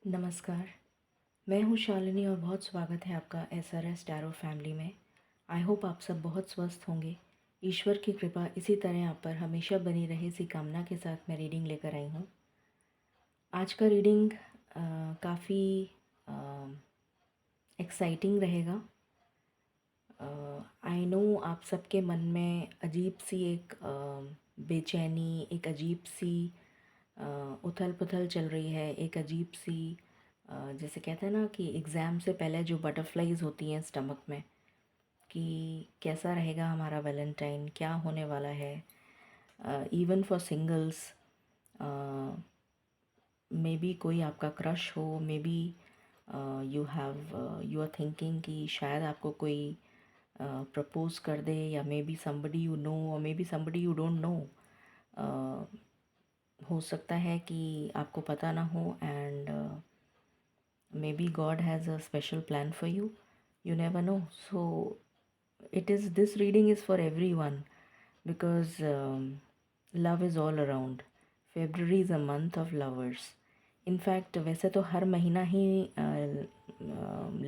नमस्कार। मैं हूँ शालिनी और बहुत स्वागत है आपका SRS टैरो फैमिली में। आई होप आप सब बहुत स्वस्थ होंगे। ईश्वर की कृपा इसी तरह आप पर हमेशा बनी रहे, इसी कामना के साथ मैं रीडिंग लेकर आई हूँ। आज का रीडिंग काफ़ी एक्साइटिंग रहेगा। आई नो आप सबके मन में अजीब सी एक बेचैनी, एक अजीब सी उथल पुथल चल रही है, एक अजीब सी जैसे कहते हैं ना कि एग्ज़ाम से पहले जो बटरफ्लाइज होती हैं स्टमक में, कि कैसा रहेगा हमारा वैलेंटाइन, क्या होने वाला है। Even for singles, maybe कोई आपका क्रश हो, maybe you are thinking कि शायद आपको कोई प्रपोज कर दे, या maybe somebody you know और maybe somebody you don't know. हो सकता है कि आपको पता ना हो, and maybe God has a special plan for you, you never know. So this reading is for everyone, because love is all around. February is a month of lovers. In fact, वैसे तो हर महीना ही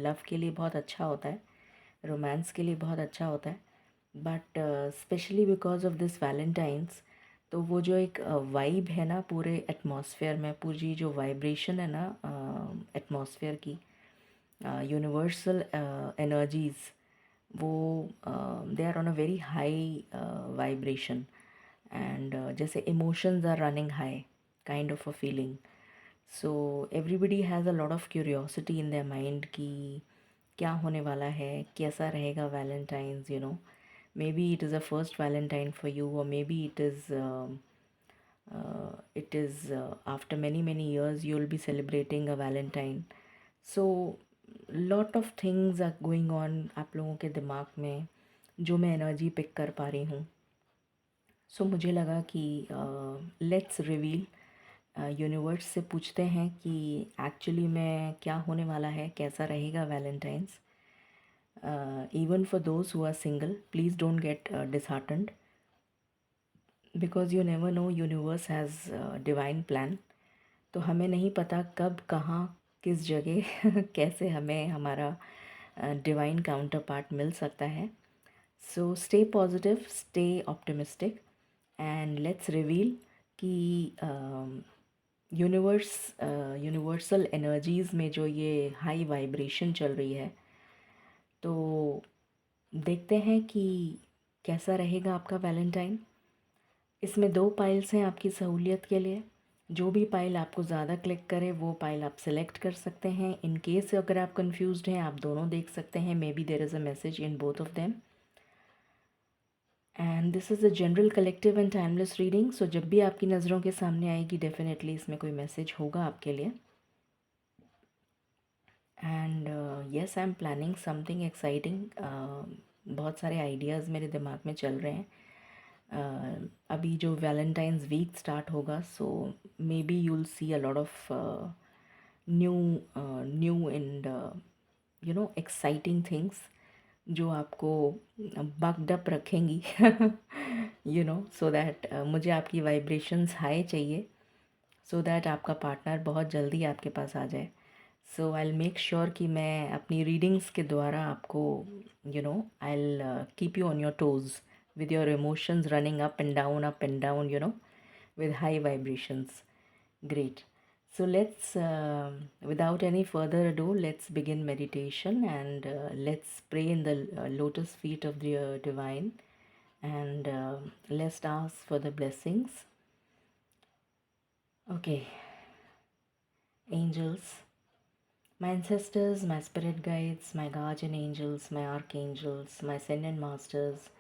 love के लिए बहुत अच्छा होता है, romance के लिए बहुत अच्छा होता है, but specially because of this Valentine's, तो वो जो एक वाइब है ना पूरे एटमॉस्फेयर में, पूरी जो वाइब्रेशन है ना एटमॉस्फेयर की, यूनिवर्सल एनर्जीज़, वो they are on a very high vibration, and जैसे emotions are running high, kind of a feeling. So everybody has a lot of curiosity in their mind कि क्या होने वाला है, कैसा रहेगा valentines, maybe it is a first valentine for you, और maybe it is after many years you will be celebrating a valentine. So lot of things are going on आप लोगों के दिमाग में, जो मैं एनर्जी पिक कर पा रही हूँ. सो मुझे लगा कि लेट्स रिवील, यूनिवर्स से पूछते हैं कि एक्चुअली में क्या होने वाला है, कैसा रहेगा Valentine's. Even for those who are single, please don't get disheartened, because you never know, universe has divine plan. तो हमें नहीं पता कब, कहाँ, किस जगह कैसे हमें हमारा डिवाइन काउंटर पार्ट मिल सकता है. So stay positive, stay optimistic, and let's reveal कि यूनिवर्सल एनर्जीज़ में जो ये हाई वाइब्रेशन चल रही है, तो देखते हैं कि कैसा रहेगा आपका वैलेंटाइन. इसमें 2 पाइल्स हैं आपकी सहूलियत के लिए. जो भी पाइल आपको ज़्यादा क्लिक करे वो पाइल आप सेलेक्ट कर सकते हैं. इन केस अगर आप कंफ्यूज्ड हैं, आप दोनों देख सकते हैं. Maybe there is a message in both of them. And this is a general, collective and timeless reading. So जब भी आपकी नज़रों के सामने आएगी, डेफिनेटली इसमें कोई मैसेज होगा आपके लिए. And yes, I am planning something exciting. बहुत सारे आइडियाज़ मेरे दिमाग में चल रहे हैं. अभी जो वैलेंटाइंस वीक स्टार्ट होगा, so maybe you will see a lot of new and exciting things, जो आपको बग्ड अप रखेंगी. सो दैट मुझे आपकी वाइब्रेशंस हाई चाहिए, सो दैट आपका पार्टनर बहुत जल्दी आपके पास आ जाए. सो आई विल मेक श्योर कि मैं अपनी रीडिंग्स के द्वारा आपको, I will keep you on your toes, with your emotions running up and down, with high vibrations. Great. So let's, without any further ado, let's begin meditation, and let's pray in the lotus feet of the divine, and let's ask for the blessings. Okay. Angels, my ancestors, my spirit guides, my guardian angels, my archangels, my ascended masters,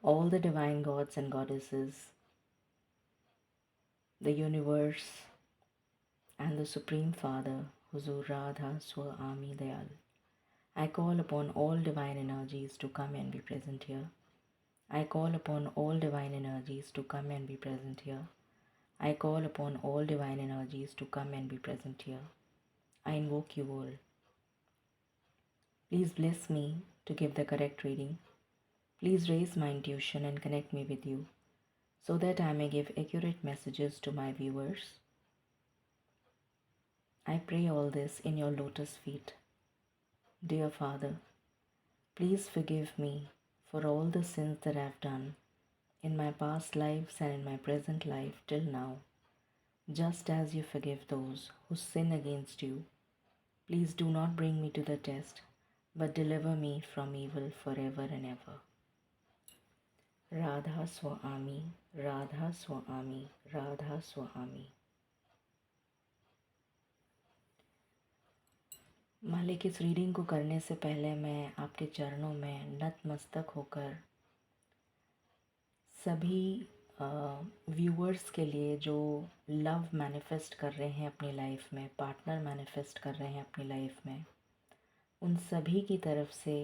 all the divine gods and goddesses, the universe, and the Supreme Father, Huzur Radha Swami Dayal. I call upon all divine energies to come and be present here. I call upon all divine energies to come and be present here. I call upon all divine energies to come and be present here. I invoke you all. Please bless me to give the correct reading. Please raise my intuition and connect me with you, so that I may give accurate messages to my viewers. I pray all this in your lotus feet. Dear Father, please forgive me for all the sins that I have done in my past lives and in my present life till now, just as you forgive those who sin against you. Please do not bring me to the test, but deliver me from evil forever and ever. Radha Swami, Radha Swami, Radha Swami. मालिक, इस reading को करने से पहले मैं आपके चरणों में नतमस्तक होकर सभी व्यूअर्स के लिए जो लव मैनिफेस्ट कर रहे हैं अपनी लाइफ में, पार्टनर मैनिफेस्ट कर रहे हैं अपनी लाइफ में, उन सभी की तरफ से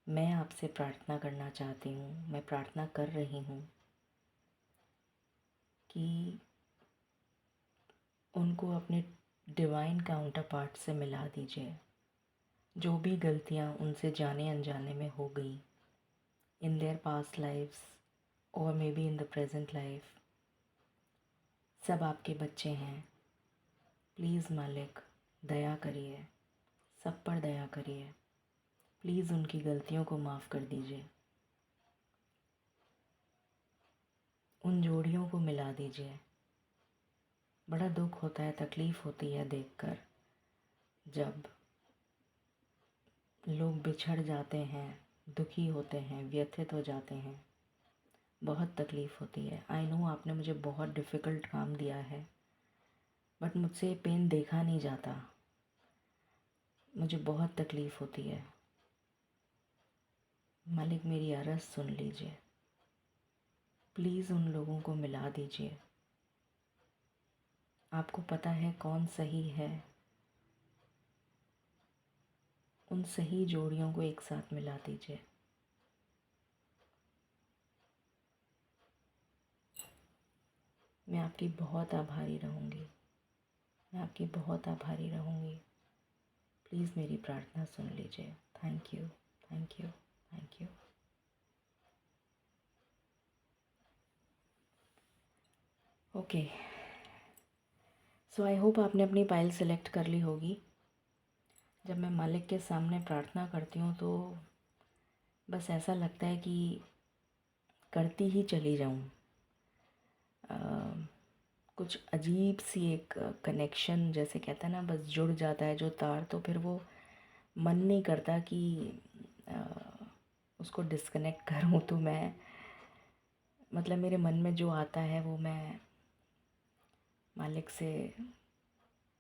मैं आपसे प्रार्थना करना चाहती हूँ, मैं प्रार्थना कर रही हूँ कि उनको अपने डिवाइन काउंटर पार्ट से मिला दीजिए। जो भी गलतियाँ उनसे जाने अनजाने में हो गई इन देयर पास्ट लाइफ्स और may be in the present life, सब आपके बच्चे हैं। प्लीज़ मालिक दया करिए, सब पर दया करिए। प्लीज़ उनकी गलतियों को माफ़ कर दीजिए, उन जोड़ियों को मिला दीजिए। बड़ा दुख होता है, तकलीफ़ होती है देखकर जब लोग बिछड़ जाते हैं, दुखी होते हैं, व्यथित हो जाते हैं। बहुत तकलीफ़ होती है। आई नो आपने मुझे बहुत डिफ़िकल्ट काम दिया है, बट मुझसे पेन देखा नहीं जाता। मुझे बहुत तकलीफ़ होती है। मालिक मेरी अर्ज़ सुन लीजिए, प्लीज़ उन लोगों को मिला दीजिए। आपको पता है कौन सही है, उन सही जोड़ियों को एक साथ मिला दीजिए। मैं आपकी बहुत आभारी रहूँगी, मैं आपकी बहुत आभारी रहूँगी। प्लीज़ मेरी प्रार्थना सुन लीजिए। Thank you, thank you, thank you. Okay, so I hope आपने अपनी पाइल सेलेक्ट कर ली होगी। जब मैं मालिक के सामने प्रार्थना करती हूँ तो बस ऐसा लगता है कि करती ही चली जाऊँ। कुछ अजीब सी एक कनेक्शन, जैसे कहता है ना, बस जुड़ जाता है जो तार, तो फिर वो मन नहीं करता कि उसको डिस्कनेक्ट करूँ। तो मैं मतलब मेरे मन में जो आता है वो मैं मालिक से,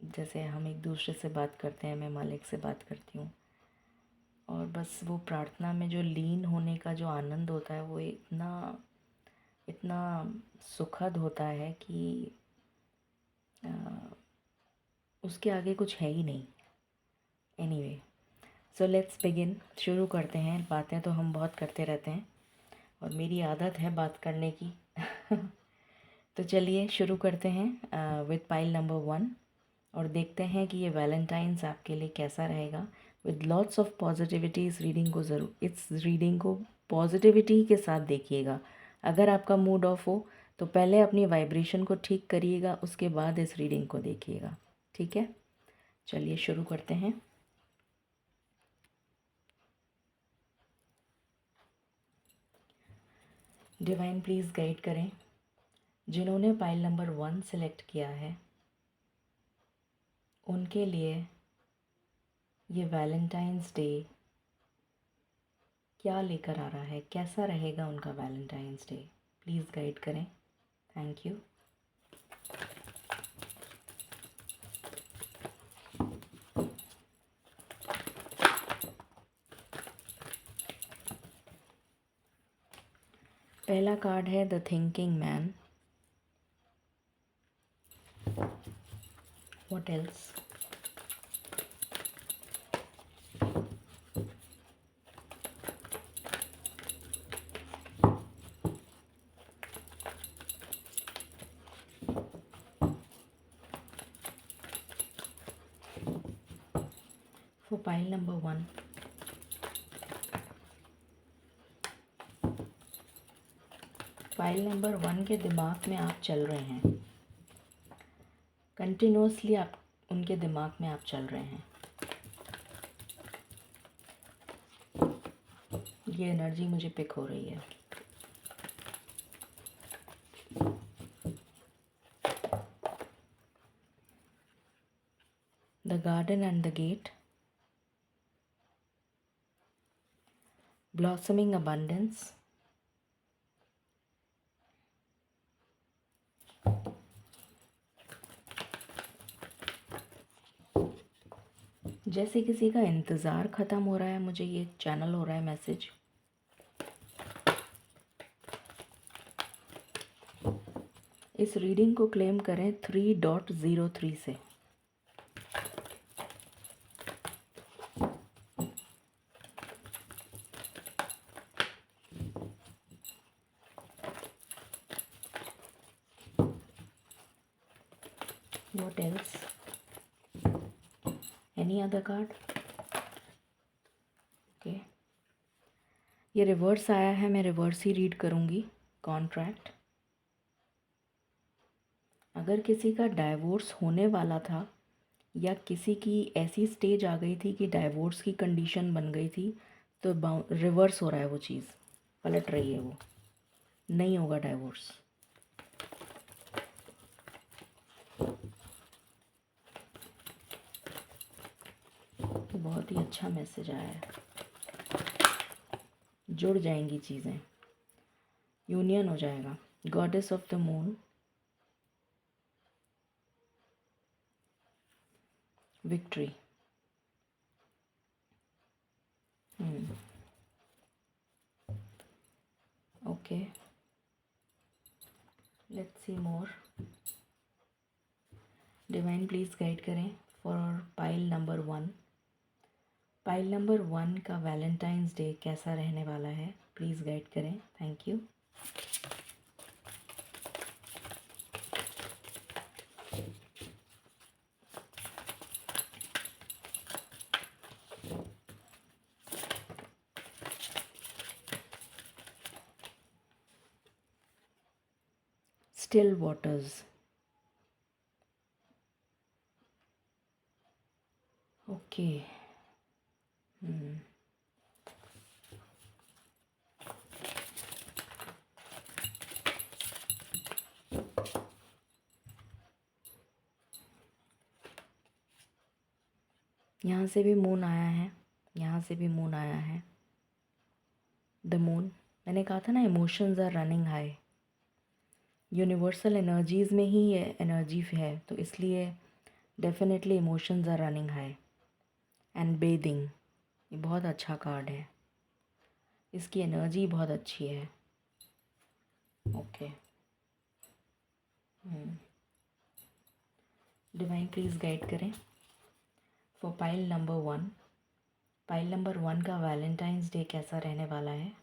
जैसे हम एक दूसरे से बात करते हैं, मैं मालिक से बात करती हूँ। और बस वो प्रार्थना में जो लीन होने का जो आनंद होता है वो इतना इतना सुखद होता है कि उसके आगे कुछ है ही नहीं। Anyway, so let's begin. शुरू करते हैं। बातें तो हम बहुत करते रहते हैं और मेरी आदत है बात करने की। तो चलिए शुरू करते हैं विद पाइल नंबर 1 और देखते हैं कि ये वैलेंटाइंस आपके लिए कैसा रहेगा। विद लॉट्स ऑफ पॉजिटिविटी इस रीडिंग को पॉजिटिविटी के साथ देखिएगा। अगर आपका मूड ऑफ हो तो पहले अपनी वाइब्रेशन को ठीक करिएगा, उसके बाद इस रीडिंग को देखिएगा। ठीक है, चलिए शुरू करते हैं। डिवाइन प्लीज़ गाइड करें। जिन्होंने पाइल नंबर 1 सेलेक्ट किया है उनके लिए ये वैलेंटाइंस डे क्या लेकर आ रहा है, कैसा रहेगा उनका वैलेंटाइंस डे। प्लीज़ गाइड करें। Thank you. पहला कार्ड है the thinking man. What else? For pile number 1, pile number 1 के दिमाग में आप चल रहे हैं। कंटिन्यूसली उनके दिमाग में आप चल रहे हैं। ये एनर्जी मुझे पिक हो रही है। The garden and the gate, blossoming abundance, जैसे किसी का इंतज़ार ख़त्म हो रहा है, मुझे ये चैनल हो रहा है मैसेज। इस रीडिंग को क्लेम करें 3.03 से। What else? Any other card? Okay. ये रिवर्स आया है, मैं रिवर्स ही रीड करूँगी। कॉन्ट्रैक्ट। अगर किसी का डाइवोर्स होने वाला था या किसी की ऐसी स्टेज आ गई थी कि डाइवोर्स की कंडीशन बन गई थी, तो रिवर्स हो रहा है, वो चीज़ पलट रही है, वो नहीं होगा डाइवोर्स। तो बहुत ही अच्छा मैसेज आया है। जुड़ जाएंगी चीज़ें, यूनियन हो जाएगा। Goddess of the moon, victory. Okay, let's see more. Divine please guide करें for pile number 1। Pile number 1 का वैलेंटाइंस डे कैसा रहने वाला है, प्लीज़ गाइड करें। Thank you. Still waters. Okay. यहाँ से भी मून आया है, यहाँ से भी मून आया है। द मून, मैंने कहा था ना, emotions are running high. Universal energies में ही ये एनर्जी है, तो इसलिए definitely emotions are running high. And bathing, ये बहुत अच्छा कार्ड है, इसकी एनर्जी बहुत अच्छी है। ओके। डिवाइन प्लीज़ गाइड करें for pile number 1। Pile number 1 का वैलेंटाइंस डे कैसा रहने वाला है।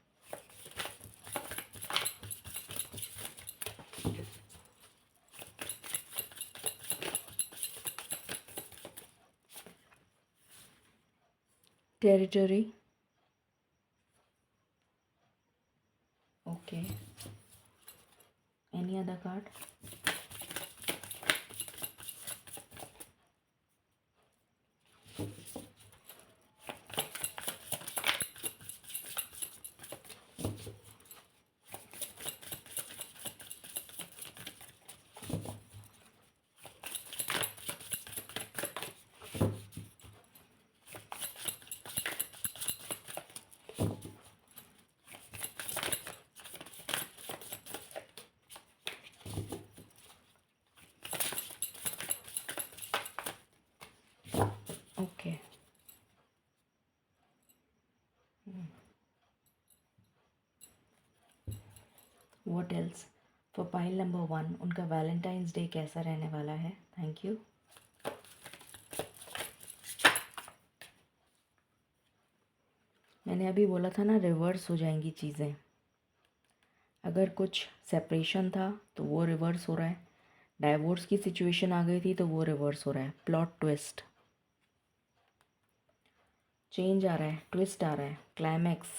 Territory. Okay, any other card. Okay, what else for pile number 1, उनका वैलेंटाइंस डे कैसा रहने वाला है। Thank you. मैंने अभी बोला था ना, रिवर्स हो जाएंगी चीज़ें। अगर कुछ सेपरेशन था तो वो रिवर्स हो रहा है, डाइवोर्स की सिचुएशन आ गई थी तो वो रिवर्स हो रहा है। प्लॉट ट्विस्ट, चेंज आ रहा है, ट्विस्ट आ रहा है, क्लाइमैक्स,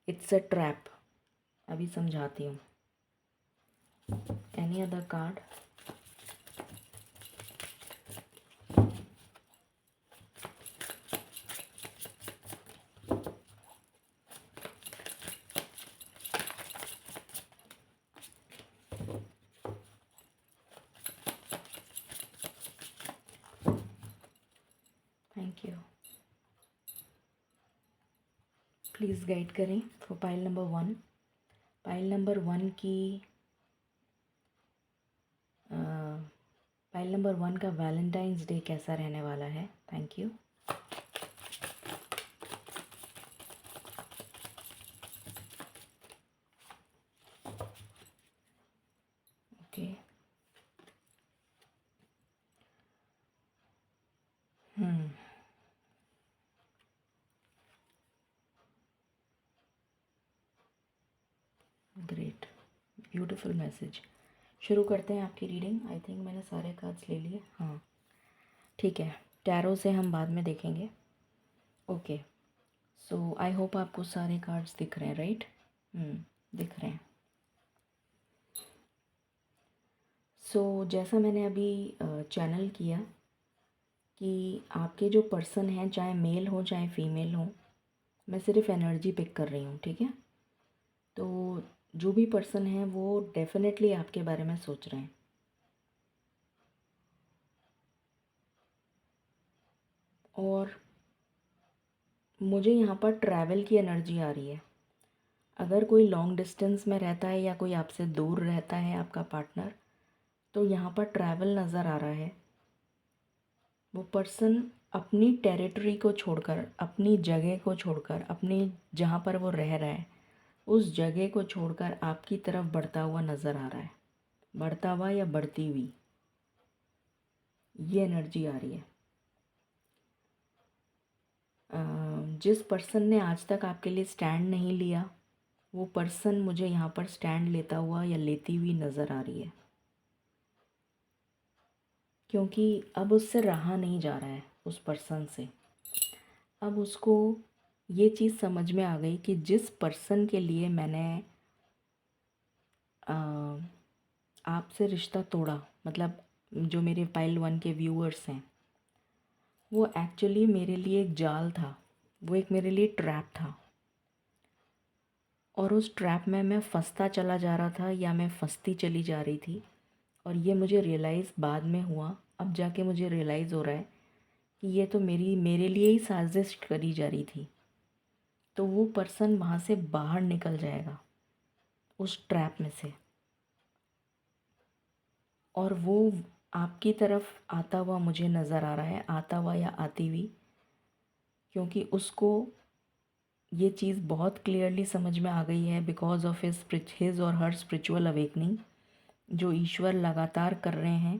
इट्स अ ट्रैप। अभी समझाती हूँ। Any other card. Please guide करें for pile number 1। Pile number 1 की पाइल नंबर 1 का वैलेंटाइंस डे कैसा रहने वाला है? Thank you. Okay. Great, beautiful message. शुरू करते हैं आपकी रीडिंग। आई थिंक मैंने सारे कार्ड्स ले लिए। हाँ ठीक है, टैरो से हम बाद में देखेंगे। ओके, सो आई होप आपको सारे कार्ड्स दिख रहे हैं, राइट? दिख रहे हैं। सो जैसा मैंने अभी चैनल किया कि आपके जो पर्सन हैं, चाहे मेल हो चाहे फीमेल हो, मैं सिर्फ एनर्जी पिक कर रही हूँ, ठीक है? तो जो भी पर्सन है वो डेफिनेटली आपके बारे में सोच रहे हैं। और मुझे यहाँ पर ट्रैवल की एनर्जी आ रही है। अगर कोई लॉन्ग डिस्टेंस में रहता है या कोई आपसे दूर रहता है आपका पार्टनर, तो यहाँ पर ट्रैवल नज़र आ रहा है। वो पर्सन अपनी टेरिटरी को छोड़कर, अपनी जगह को छोड़कर, अपनी जहाँ पर वो रह रहा है उस जगह को छोड़कर आपकी तरफ बढ़ता हुआ नज़र आ रहा है। बढ़ता हुआ या बढ़ती हुई, ये एनर्जी आ रही है। जिस पर्सन ने आज तक आपके लिए स्टैंड नहीं लिया, वो पर्सन मुझे यहाँ पर स्टैंड लेता हुआ या लेती हुई नज़र आ रही है, क्योंकि अब उससे रहा नहीं जा रहा है उस पर्सन से। अब उसको ये चीज़ समझ में आ गई कि जिस पर्सन के लिए मैंने आपसे रिश्ता तोड़ा, मतलब जो मेरे पाइल 1 के व्यूअर्स हैं, वो एक्चुअली मेरे लिए एक जाल था, वो एक मेरे लिए ट्रैप था। और उस ट्रैप में मैं फंसता चला जा रहा था या मैं फंसती चली जा रही थी। और ये मुझे रियलाइज़ बाद में हुआ, अब जाके मुझे रियलाइज़ हो रहा है कि ये तो मेरे लिए ही साजिश करी जा रही थी। तो वो पर्सन वहाँ से बाहर निकल जाएगा उस ट्रैप में से, और वो आपकी तरफ आता हुआ मुझे नज़र आ रहा है, आता हुआ या आती हुई, क्योंकि उसको ये चीज़ बहुत क्लियरली समझ में आ गई है बिकॉज ऑफ हिज और हर स्पिरिचुअल अवेकनिंग जो ईश्वर लगातार कर रहे हैं।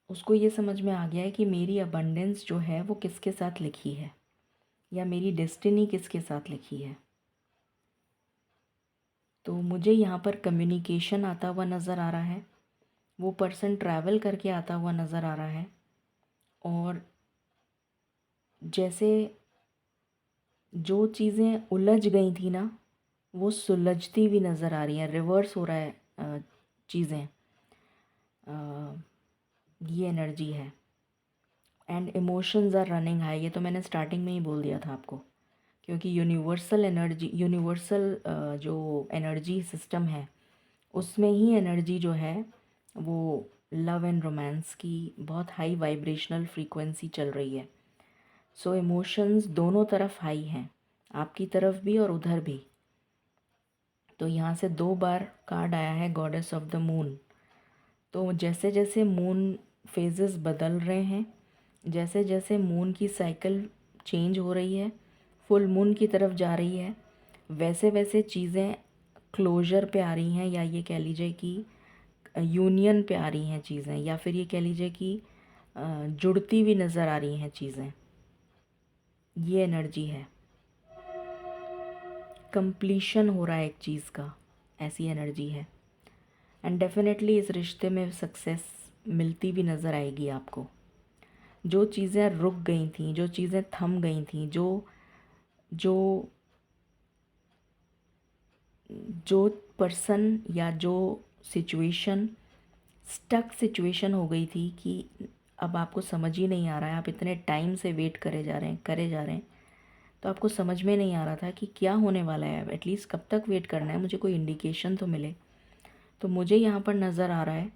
उसको ये समझ में आ गया है कि मेरी अबंडेंस जो है वो किसके साथ लिखी है, या मेरी डेस्टिनी किसके साथ लिखी है। तो मुझे यहाँ पर कम्युनिकेशन आता हुआ नज़र आ रहा है, वो पर्सन ट्रैवल करके आता हुआ नज़र आ रहा है, और जैसे जो चीज़ें उलझ गई थी ना, वो सुलझती हुई नज़र आ रही हैं, रिवर्स हो रहा है चीज़ें। ये एनर्जी है। And emotions are running high, ये तो मैंने स्टार्टिंग में ही बोल दिया था आपको, क्योंकि यूनिवर्सल एनर्जी, यूनिवर्सल जो एनर्जी सिस्टम है उसमें ही एनर्जी जो है वो लव एंड रोमांस की बहुत हाई वाइब्रेशनल फ्रीक्वेंसी चल रही है। सो इमोशंस दोनों तरफ हाई हैं, आपकी तरफ भी और उधर भी। तो यहाँ से 2 बार कार्ड आया है गॉडेस ऑफ द मून। तो जैसे जैसे मून फेजेस बदल रहे हैं, जैसे जैसे मून की साइकिल चेंज हो रही है, फुल मून की तरफ जा रही है, वैसे वैसे चीज़ें क्लोजर पे आ रही हैं, या ये कह लीजिए कि यूनियन पे आ रही हैं चीज़ें, या फिर ये कह लीजिए कि जुड़ती हुई नज़र आ रही हैं चीज़ें। ये एनर्जी है, कंप्लीशन हो रहा है एक चीज़ का, ऐसी एनर्जी है। एंड डेफिनेटली इस रिश्ते में सक्सेस मिलती भी नज़र आएगी आपको। जो चीज़ें रुक गई थी, जो चीज़ें थम गई थी, जो जो जो पर्सन या जो सिचुएशन स्टक सिचुएशन हो गई थी कि अब आपको समझ ही नहीं आ रहा है, आप इतने टाइम से वेट करे जा रहे हैं, तो आपको समझ में नहीं आ रहा था कि क्या होने वाला है, एटलीस्ट कब तक वेट करना है, मुझे कोई इंडिकेशन तो मिले। तो मुझे यहाँ पर नज़र आ रहा है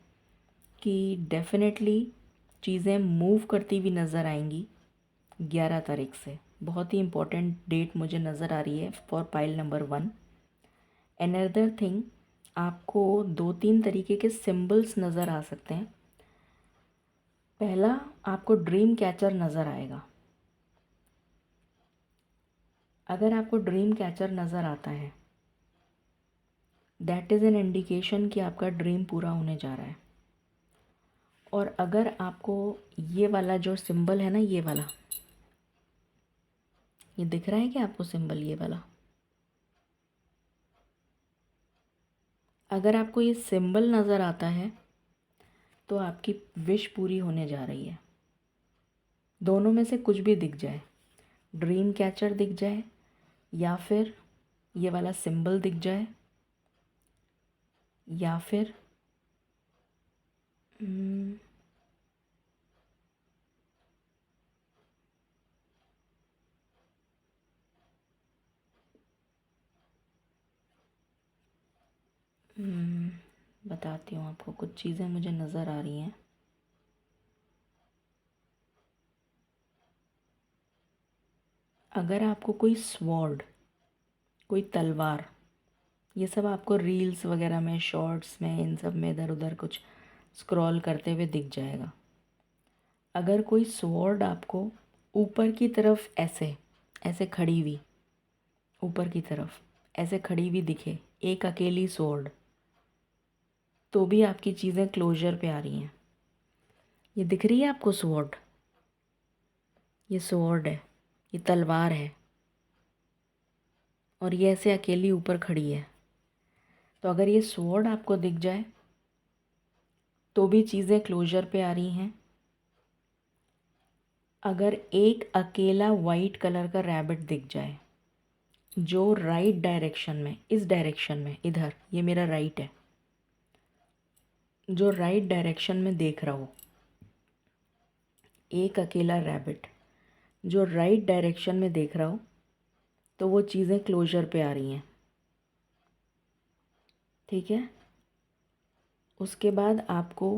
कि डेफिनेटली चीज़ें मूव करती हुई नज़र आएंगी 11 तारीख से। बहुत ही इम्पोर्टेंट डेट मुझे नज़र आ रही है for pile number 1। Another thing, आपको 2-3 तरीके के सिंबल्स नज़र आ सकते हैं। पहला, आपको ड्रीम कैचर नज़र आएगा। अगर आपको ड्रीम कैचर नज़र आता है, दैट इज़ एन इंडिकेशन कि आपका ड्रीम पूरा होने जा रहा है। और अगर आपको ये वाला जो सिंबल है ना, ये वाला, ये दिख रहा है कि आपको सिंबल ये वाला, अगर आपको ये सिंबल नज़र आता है तो आपकी विश पूरी होने जा रही है। दोनों में से कुछ भी दिख जाए, ड्रीम कैचर दिख जाए या फिर ये वाला सिंबल दिख जाए या फिर बताती हूँ आपको, कुछ चीज़ें मुझे नज़र आ रही हैं। अगर आपको कोई स्वॉर्ड, कोई तलवार, ये सब आपको रील्स वगैरह में, शॉर्ट्स में, इन सब में इधर उधर कुछ स्क्रॉल करते हुए दिख जाएगा। अगर कोई स्वॉर्ड आपको ऊपर की तरफ ऐसे ऐसे खड़ी हुई, ऊपर की तरफ ऐसे खड़ी हुई दिखे, एक अकेली स्वॉर्ड, तो भी आपकी चीज़ें क्लोजर पे आ रही हैं। ये दिख रही है आपको स्वॉर्ड? ये स्वॉर्ड है, ये तलवार है, और ये ऐसे अकेली ऊपर खड़ी है। तो अगर ये स्वॉर्ड आपको दिख जाए तो भी चीज़ें क्लोजर पे आ रही हैं। अगर एक अकेला वाइट कलर का रैबिट दिख जाए जो राइट डायरेक्शन में, इस डायरेक्शन में, इधर, ये मेरा राइट है, जो राइट डायरेक्शन में देख रहा हो, एक अकेला रैबिट जो राइट डायरेक्शन में देख रहा हो, तो वो चीज़ें क्लोजर पे आ रही हैं। ठीक है। उसके बाद आपको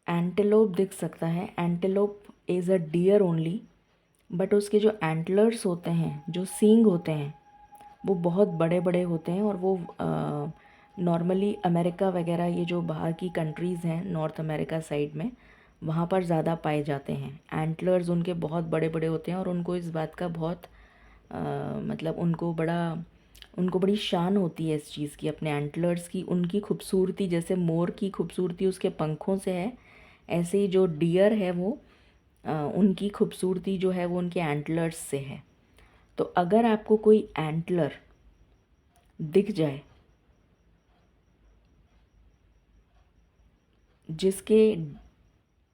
एंटेलोप दिख सकता है। Antelope is a deer only, but उसके जो एंटलर्स होते हैं, जो सींग होते हैं, वो बहुत बड़े बड़े होते हैं। और वो नॉर्मली अमेरिका वगैरह, ये जो बाहर की कंट्रीज़ हैं नॉर्थ अमेरिका साइड में, वहाँ पर ज़्यादा पाए जाते हैं। एंटलर्स उनके बहुत बड़े बड़े होते हैं और उनको इस बात का बहुत मतलब उनको बड़ी शान होती है इस चीज़ की, अपने एंटलर्स की। उनकी खूबसूरती, जैसे मोर की खूबसूरती उसके पंखों से है, ऐसे ही जो डियर है वो उनकी खूबसूरती जो है वो उनके एंटलर्स से है। तो अगर आपको कोई एंटलर दिख जाए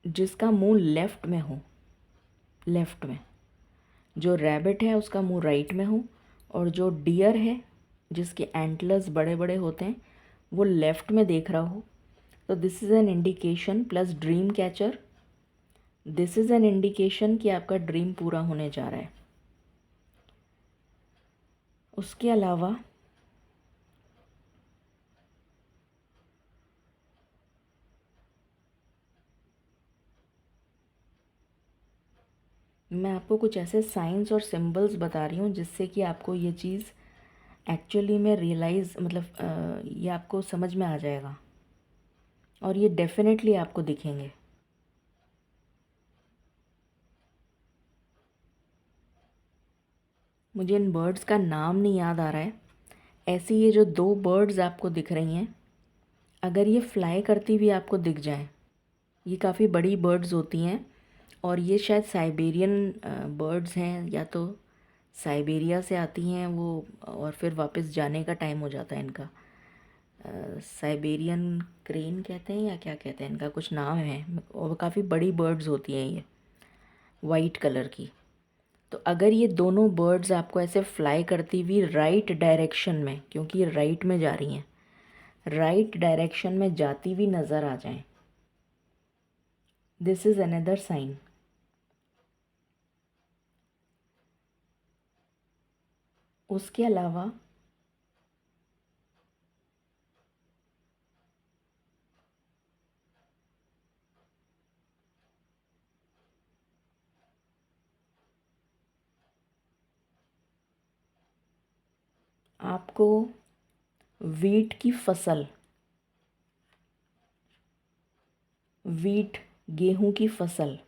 जिसका मुंह लेफ़्ट में हो, लेफ़्ट में, जो रैबिट है उसका मुंह राइट में हो, और जो डियर है जिसके एंटलर्स बड़े बड़े होते हैं वो लेफ़्ट में देख रहा हो, तो this is an indication, plus dream catcher, this is an indication कि आपका ड्रीम पूरा होने जा रहा है। उसके अलावा मैं आपको कुछ ऐसे साइंस और सिंबल्स बता रही हूँ जिससे कि आपको ये चीज़ एक्चुअली में रियलाइज़, मतलब ये आपको समझ में आ जाएगा और ये डेफिनेटली आपको दिखेंगे। मुझे इन बर्ड्स का नाम नहीं याद आ रहा है। ऐसी ये जो 2 बर्ड्स आपको दिख रही हैं, अगर ये फ्लाई करती हुई आपको दिख जाए, ये काफ़ी बड़ी बर्ड्स होती हैं और ये शायद साइबेरियन बर्ड्स हैं, या तो साइबेरिया से आती हैं वो, और फिर वापस जाने का टाइम हो जाता है इनका। साइबेरियन क्रेन कहते हैं या क्या कहते हैं, इनका कुछ नाम है, और काफ़ी बड़ी बर्ड्स होती हैं ये, वाइट कलर की। तो अगर ये दोनों बर्ड्स आपको ऐसे फ्लाई करती हुई राइट डायरेक्शन में, क्योंकि ये राइट में जा रही हैं, राइट डायरेक्शन में जाती हुई नज़र आ जाएं, दिस इज़ अनदर साइन। उसके अलावा आपको वीट की फसल, वीट गेहूं की फसल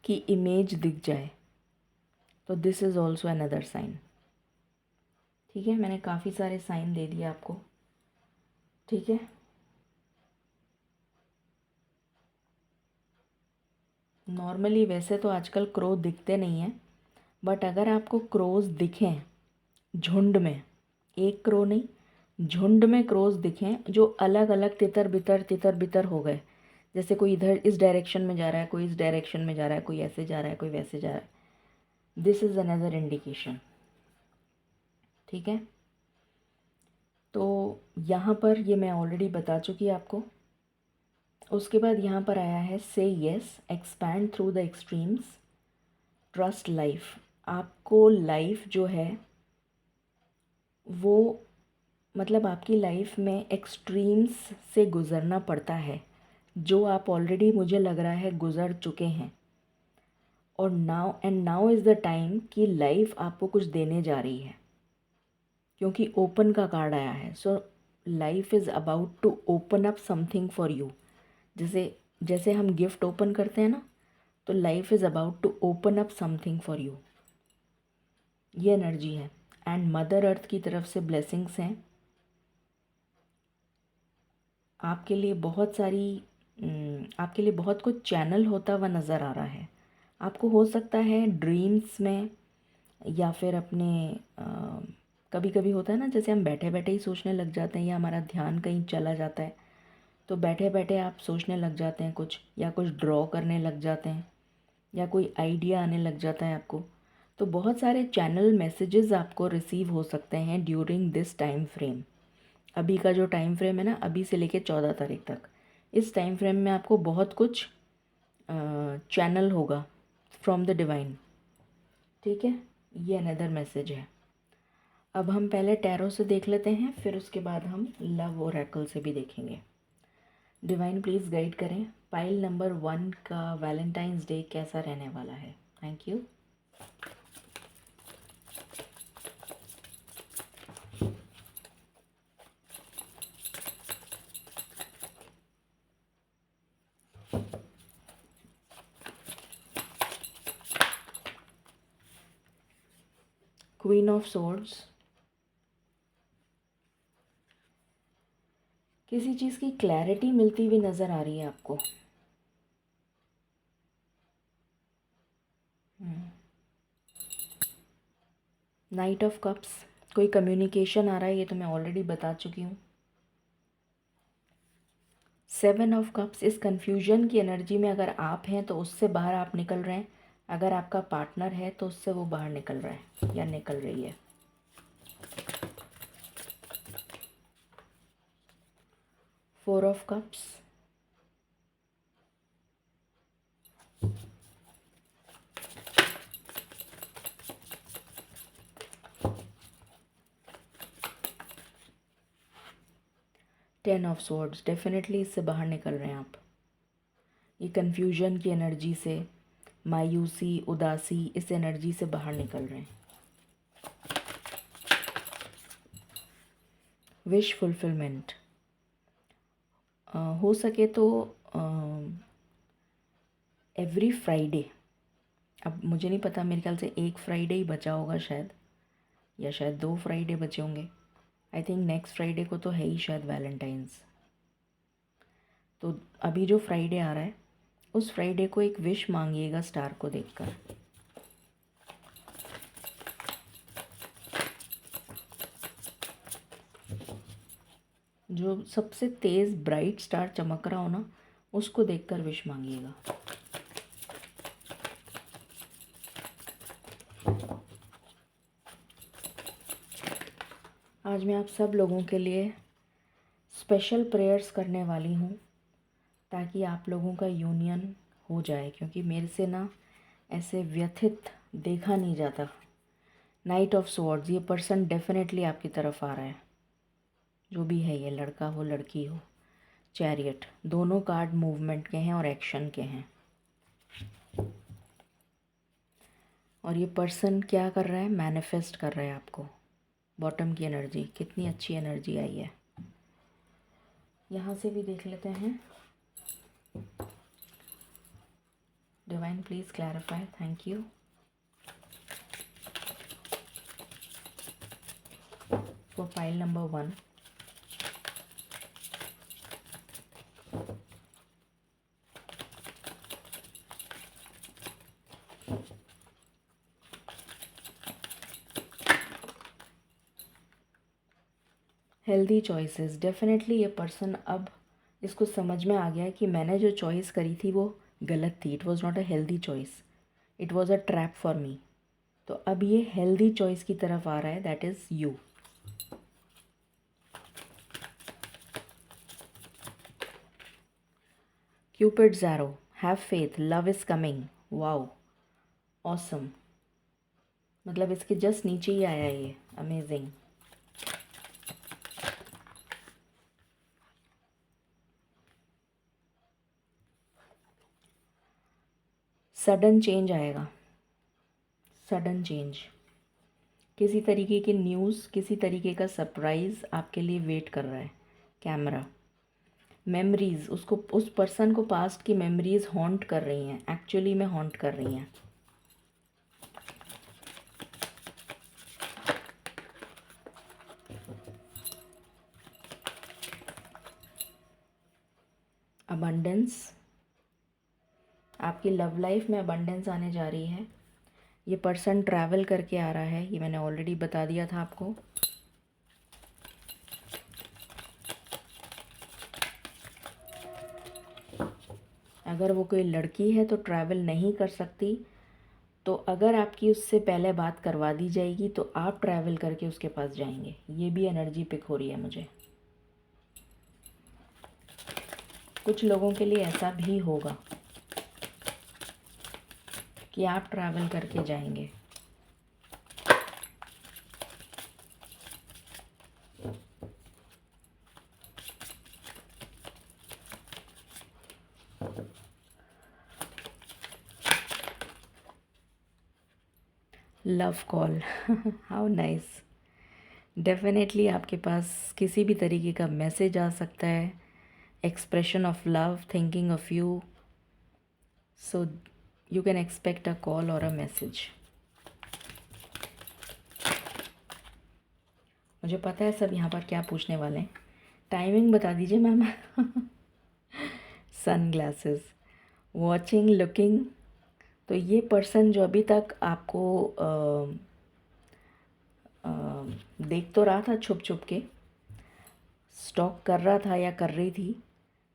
की इमेज दिख जाए तो this is also another sign. ठीक है, मैंने काफ़ी सारे साइन दे दिए आपको। ठीक है, नॉर्मली वैसे तो आजकल क्रो दिखते नहीं हैं, बट अगर आपको क्रोज दिखें झुंड में, एक क्रो नहीं झुंड में क्रोज दिखें जो अलग अलग तितर बितर हो गए, जैसे कोई इधर इस डायरेक्शन में जा रहा है, कोई इस डायरेक्शन में जा रहा है, कोई ऐसे जा रहा है, कोई वैसे जा रहा है, दिस इज़ अनदर इंडिकेशन। ठीक है, तो यहाँ पर ये मैं ऑलरेडी बता चुकी आपको। उसके बाद यहाँ पर आया है से yes, expand through the extremes, trust life. आपको लाइफ जो है वो, मतलब आपकी लाइफ में एक्सट्रीम्स से गुज़रना पड़ता है, जो आप ऑलरेडी मुझे लग रहा है गुज़र चुके हैं। और नाउ इज़ द टाइम कि लाइफ आपको कुछ देने जा रही है, क्योंकि ओपन का कार्ड आया है। So life is about to open up something for you. जैसे जैसे हम गिफ्ट ओपन करते हैं ना, तो life is about to open up something for you, ये एनर्जी है। एंड मदर अर्थ की तरफ से ब्लेसिंग्स हैं आपके लिए, बहुत सारी आपके लिए बहुत कुछ चैनल होता हुआ नज़र आ रहा है। आपको हो सकता है ड्रीम्स में, या फिर अपने कभी कभी होता है ना, जैसे हम बैठे बैठे ही सोचने लग जाते हैं या हमारा ध्यान कहीं चला जाता है, तो बैठे बैठे आप सोचने लग जाते हैं कुछ, या कुछ ड्रॉ करने लग जाते हैं, या कोई आइडिया आने लग जाता है आपको। तो बहुत सारे चैनल मैसेजेस आपको रिसीव हो सकते हैं ड्यूरिंग दिस टाइम फ्रेम। अभी का जो टाइम फ्रेम है ना, अभी से लेके 14 तारीख तक, इस टाइम फ्रेम में आपको बहुत कुछ चैनल होगा फ्रॉम द डिवाइन। ठीक है, ये अनदर मैसेज है। अब हम पहले टैरो से देख लेते हैं, फिर उसके बाद हम लव ओरेकल से भी देखेंगे। डिवाइन प्लीज़ गाइड करें, पाइल नंबर 1 का वैलेंटाइंस डे कैसा रहने वाला है। Thank you. Queen of swords, किसी चीज़ की क्लैरिटी मिलती हुई नज़र आ रही है आपको। नाइट ऑफ कप्स, कोई कम्युनिकेशन आ रहा है, ये तो मैं ऑलरेडी बता चुकी हूँ। 7 ऑफ कप्स, इस कन्फ्यूजन की एनर्जी में अगर आप हैं तो उससे बाहर आप निकल रहे हैं, अगर आपका पार्टनर है तो उससे वो बाहर निकल रहा है या निकल रही है। Four of cups, ten of swords, definitely इससे बाहर निकल रहे हैं आप। ये कन्फ्यूजन की एनर्जी से, मायूसी, उदासी, इस एनर्जी से बाहर निकल रहे हैं। विश फुलफिलमेंट, हो सके तो एवरी फ्राइडे, अब मुझे नहीं पता, मेरे ख्याल से एक फ्राइडे ही बचा होगा शायद, या शायद 2 फ्राइडे बचे होंगे। आई थिंक नेक्स्ट फ्राइडे को तो है ही शायद वैलेंटाइंस। तो अभी जो फ्राइडे आ रहा है, उस फ्राइडे को एक विश मांगिएगा स्टार को देखकर। जो सबसे तेज़ ब्राइट स्टार चमक रहा हो ना, उसको देखकर विश मांगिएगा। आज मैं आप सब लोगों के लिए स्पेशल प्रेयर्स करने वाली हूँ, ताकि आप लोगों का यूनियन हो जाए, क्योंकि मेरे से ना ऐसे व्यथित देखा नहीं जाता। नाइट ऑफ स्वॉर्ड्स, ये पर्सन डेफिनेटली आपकी तरफ आ रहा है, जो भी है, ये लड़का हो लड़की हो। चैरियट, दोनों कार्ड मूवमेंट के हैं और एक्शन के हैं। और ये पर्सन क्या कर रहा है, मैनिफेस्ट कर रहा है आपको। बॉटम की एनर्जी, कितनी अच्छी एनर्जी आई है। यहाँ से भी देख लेते हैं। Divine please clarify, thank you. For pile number 1, healthy choices. Definitely ये पर्सन अब इसको समझ में आ गया है कि मैंने जो चॉइस करी थी वो गलत थी। It was not a healthy choice, it was a trap for me. तो अब ये हेल्दी चॉइस की तरफ आ रहा है, that is you. Cupids arrow, have faith, love is coming. Wow, awesome. मतलब इसके जस्ट नीचे ही आया ये, अमेजिंग। सडन चेंज आएगा, सडन चेंज। किसी तरीके की न्यूज़, किसी तरीके का सरप्राइज़ आपके लिए वेट कर रहा है। कैमरा, मेमोरीज़, उसको, उस पर्सन को पास्ट की मेमोरीज़ हॉन्ट कर रही हैं, एक्चुअली में हॉन्ट कर रही हैं। अबंडेंस, आपकी लव लाइफ में अबंडेंस आने जा रही है। ये पर्सन ट्रैवल करके आ रहा है, ये मैंने ऑलरेडी बता दिया था आपको। अगर वो कोई लड़की है तो ट्रैवल नहीं कर सकती, तो अगर आपकी उससे पहले बात करवा दी जाएगी तो आप ट्रैवल करके उसके पास जाएंगे। ये भी एनर्जी पिक हो रही है मुझे। कुछ लोगों के लिए ऐसा भी होगा कि आप ट्रैवल करके जाएंगे। Love call, how nice. Definitely आपके पास किसी भी तरीके का मैसेज आ सकता है, expression of love, thinking of you, so you can expect a call और अ मैसेज। मुझे पता है सब यहाँ पर क्या पूछने वाले हैं। टाइमिंग बता दीजिए ma'am. Sun glasses, watching, looking. तो ये पर्सन जो अभी तक आपको देख तो रहा था छुप छुप के, स्टॉक कर रहा था या कर रही थी,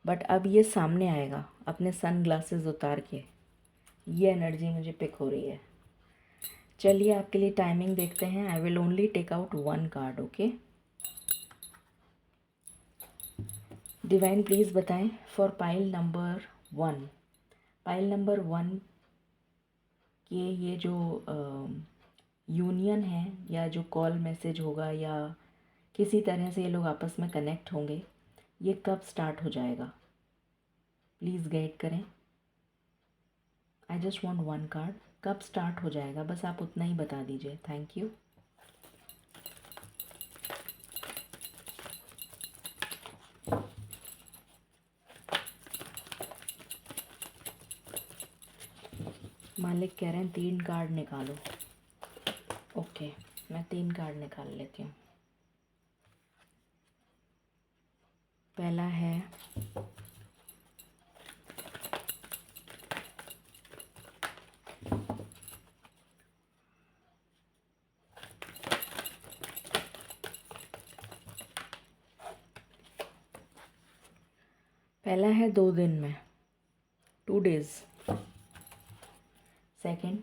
बट अब ये सामने आएगा अपने सन ग्लासेस उतार के। ये एनर्जी मुझे पिक हो रही है। चलिए आपके लिए टाइमिंग देखते हैं। I will only take out 1 card, okay. Divine please बताएं for pile number 1। Pile number 1 के ये जो यूनियन है, या जो कॉल मैसेज होगा, या किसी तरह से ये लोग आपस में कनेक्ट होंगे, ये कब स्टार्ट हो जाएगा? प्लीज़ गाइड करें। I just want 1 card. कब स्टार्ट हो जाएगा, बस आप उतना ही बता दीजिए, थैंक यू। मालिक कह रहे हैं 3 कार्ड निकालो। ओके, मैं 3 कार्ड निकाल लेती हूँ। पहला है पहला है 2 दिन में, 2 डेज। सेकंड,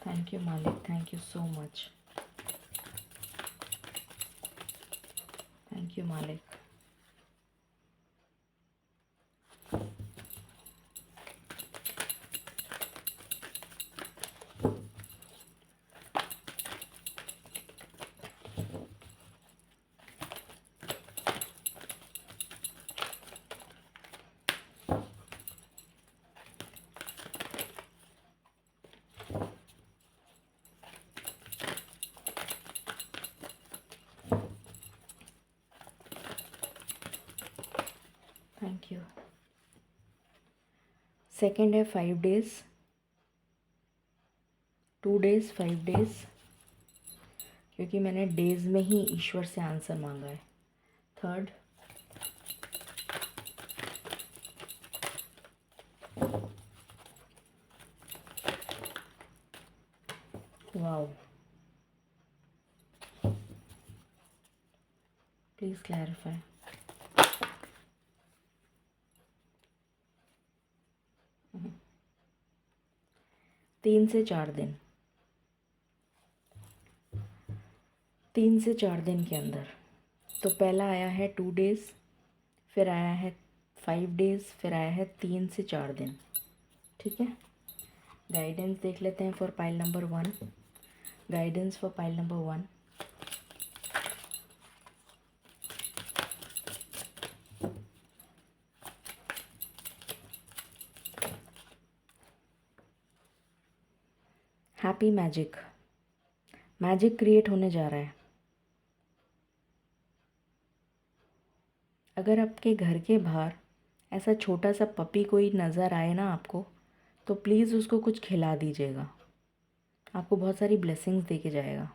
थैंक यू मालिक, thank you so much, thank you मालिक। सेकंड है 5 डेज, 2 डेज, 5 डेज, क्योंकि मैंने डेज में ही ईश्वर से आंसर मांगा है। Third, wow, please clarify. 3 से 4 दिन, 3 से 4 दिन के अंदर। तो पहला आया है 2 डेज, फिर आया है 5 डेज, फिर आया है 3 से 4 दिन। ठीक है, गाइडेंस देख लेते हैं for pile number 1। Guidance for pile number 1। Happy magic, magic create होने जा रहा है। अगर आपके घर के बाहर ऐसा छोटा सा पपी कोई नज़र आए ना आपको, तो प्लीज़ उसको कुछ खिला दीजिएगा, आपको बहुत सारी ब्लेसिंग्स दे के जाएगा।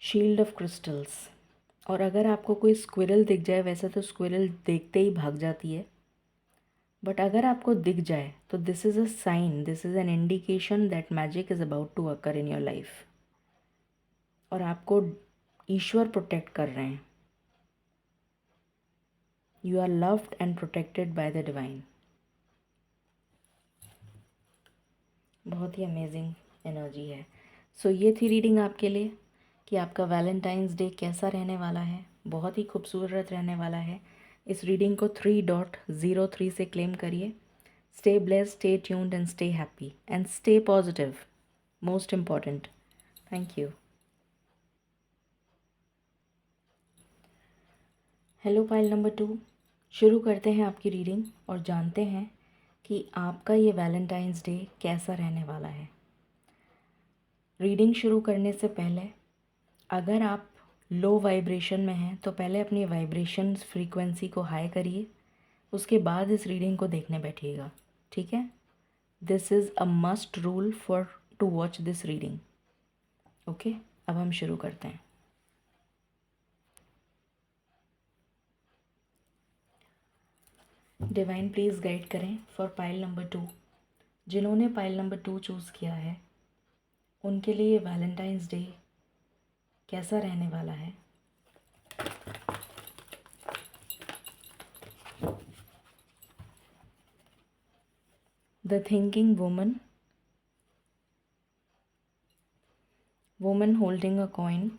Shield of crystals. और अगर आपको कोई स्क्विरल दिख जाए, वैसे तो स्क्विरल देखते ही भाग जाती है, बट अगर आपको दिख जाए तो this is a sign, this is an indication that magic is about to occur in your life. और आपको ईश्वर प्रोटेक्ट कर रहे हैं। You are loved and protected by the divine. बहुत ही अमेजिंग एनर्जी है। सो ये थी रीडिंग आपके लिए कि आपका वैलेंटाइंस डे कैसा रहने वाला है। बहुत ही खूबसूरत रहने वाला है। इस रीडिंग को 3.03 से क्लेम करिए। Stay blessed, stay tuned and stay happy and stay positive, most important. Thank you. Hello pile number 2, शुरू करते हैं आपकी रीडिंग और जानते हैं कि आपका ये वैलेंटाइंस डे कैसा रहने वाला है। रीडिंग शुरू करने से पहले अगर आप लो वाइब्रेशन में हैं तो पहले अपनी वाइब्रेशन फ्रीक्वेंसी को हाई करिए, उसके बाद इस रीडिंग को देखने बैठिएगा। ठीक है, this is a must rule for to watch this reading. Okay, अब हम शुरू करते हैं। डिवाइन प्लीज़ गाइड करें फॉर पाइल नंबर 2। जिन्होंने पाइल नंबर 2 चूज़ किया है उनके लिए वैलेंटाइंस डे कैसा रहने वाला है। The thinking woman, woman holding a coin,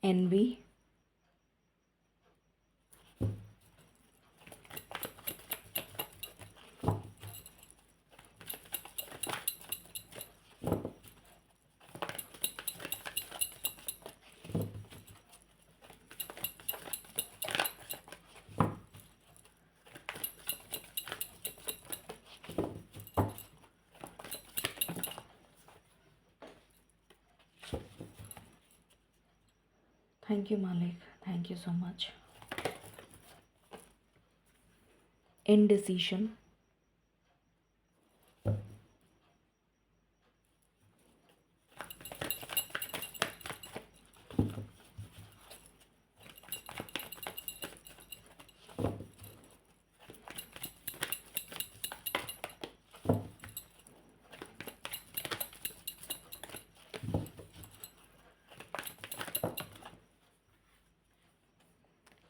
envy, thank you Malik, thank you so much, indecision,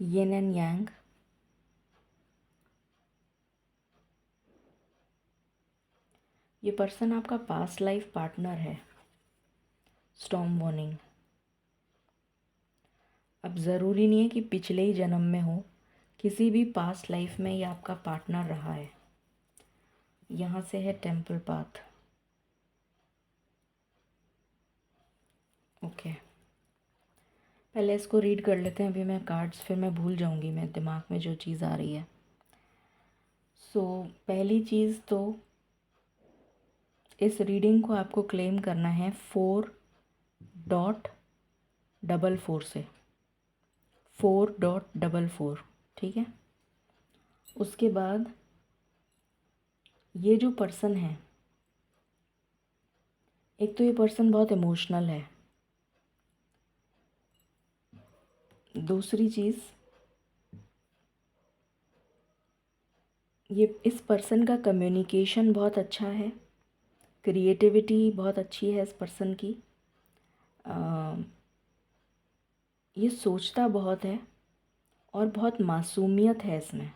yin and yang, ये पर्सन आपका पास्ट लाइफ पार्टनर है। स्टॉर्म वार्निंग, अब ज़रूरी नहीं है कि पिछले ही जन्म में हो, किसी भी पास्ट लाइफ में ये आपका पार्टनर रहा है। यहाँ से है टेम्पल पाथ। ओके, पहले इसको रीड कर लेते हैं, अभी मैं कार्ड्स, फिर मैं भूल जाऊंगी, मैं दिमाग में जो चीज़ आ रही है। सो पहली चीज़ तो इस रीडिंग को आपको क्लेम करना है 4.44 से, 4.44, ठीक है। उसके बाद ये जो पर्सन है, एक तो ये पर्सन बहुत इमोशनल है। दूसरी चीज़, ये इस पर्सन का कम्युनिकेशन बहुत अच्छा है, क्रिएटिविटी बहुत अच्छी है इस पर्सन की। ये सोचता बहुत है और बहुत मासूमियत है इसमें।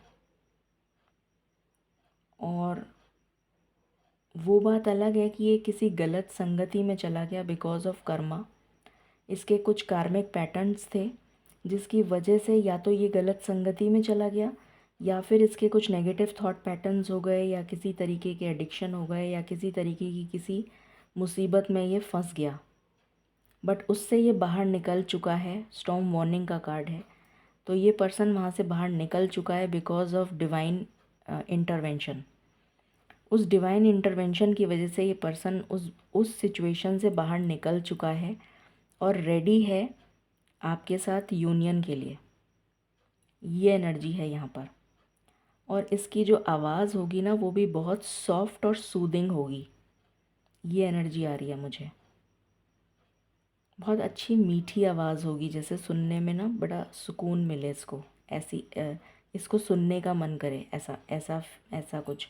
और वो बात अलग है कि ये किसी गलत संगति में चला गया बिकॉज ऑफ कर्मा। इसके कुछ कार्मिक पैटर्न्स थे जिसकी वजह से या तो ये गलत संगति में चला गया, या फिर इसके कुछ नेगेटिव थॉट पैटर्न्स हो गए, या किसी तरीके के एडिक्शन हो गए, या किसी तरीके की किसी मुसीबत में ये फंस गया। बट उससे ये बाहर निकल चुका है। स्टॉर्म वार्निंग का कार्ड है, तो ये पर्सन वहाँ से बाहर निकल चुका है बिकॉज ऑफ डिवाइन इंटरवेंशन। उस डिवाइन इंटरवेंशन की वजह से ये पर्सन उस सिचुएशन से बाहर निकल चुका है और रेडी है आपके साथ यूनियन के लिए। ये एनर्जी है यहाँ पर। और इसकी जो आवाज़ होगी ना, वो भी बहुत सॉफ्ट और सूदिंग होगी। ये एनर्जी आ रही है मुझे। बहुत अच्छी मीठी आवाज़ होगी, जैसे सुनने में ना बड़ा सुकून मिले इसको, ऐसी इसको सुनने का मन करे, ऐसा ऐसा ऐसा कुछ।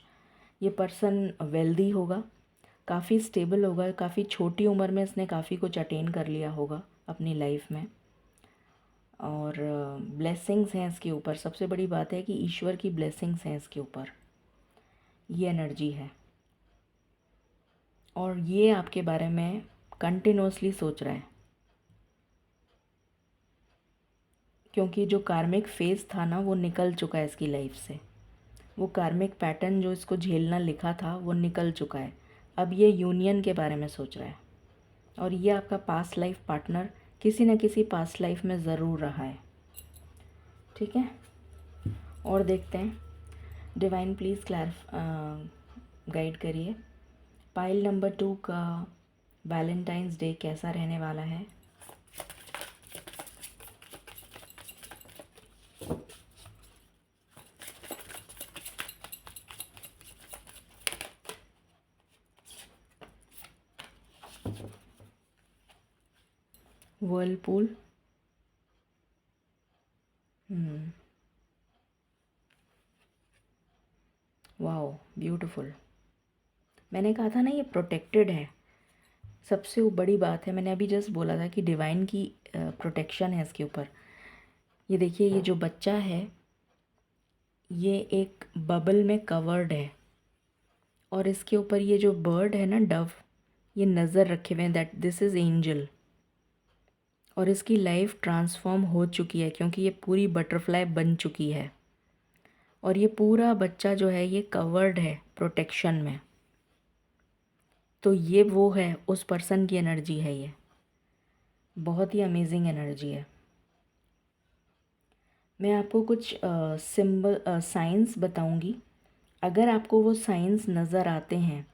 ये पर्सन वेल्दी होगा, काफ़ी स्टेबल होगा, काफ़ी छोटी उम्र में इसने काफ़ी कुछ अटेन कर लिया होगा अपनी लाइफ में। और ब्लेसिंग्स हैं इसके ऊपर। सबसे बड़ी बात है कि ईश्वर की ब्लेसिंग्स हैं इसके ऊपर। ये एनर्जी है। और ये आपके बारे में कंटिन्यूसली सोच रहा है, क्योंकि जो कार्मिक फेज़ था ना, वो निकल चुका है इसकी लाइफ से। वो कार्मिक पैटर्न जो इसको झेलना लिखा था वो निकल चुका है। अब ये यूनियन के बारे में सोच रहा है। और ये आपका पास्ट लाइफ पार्टनर किसी न किसी पास्ट लाइफ में ज़रूर रहा है, ठीक है। और देखते हैं, डिवाइन प्लीज़ गाइड करिए पाइल नंबर 2 का वैलेंटाइंस डे कैसा रहने वाला है। Whirlpool, wow beautiful. मैंने कहा था ना ये प्रोटेक्टेड है। सबसे बड़ी बात है, मैंने अभी जस्ट बोला था कि डिवाइन की प्रोटेक्शन है इसके ऊपर। ये देखिए, ये जो बच्चा है ये एक बबल में कवर्ड है, और इसके ऊपर ये जो बर्ड है ना, डव, ये नज़र रखे हुए हैं दैट दिस इज़ एंजल। और इसकी लाइफ ट्रांसफॉर्म हो चुकी है क्योंकि ये पूरी बटरफ्लाई बन चुकी है। और ये पूरा बच्चा जो है ये कवर्ड है प्रोटेक्शन में। तो ये वो है, उस पर्सन की एनर्जी है। ये बहुत ही अमेजिंग एनर्जी है। मैं आपको कुछ सिंबल साइंस बताऊंगी। अगर आपको वो साइंस नज़र आते हैं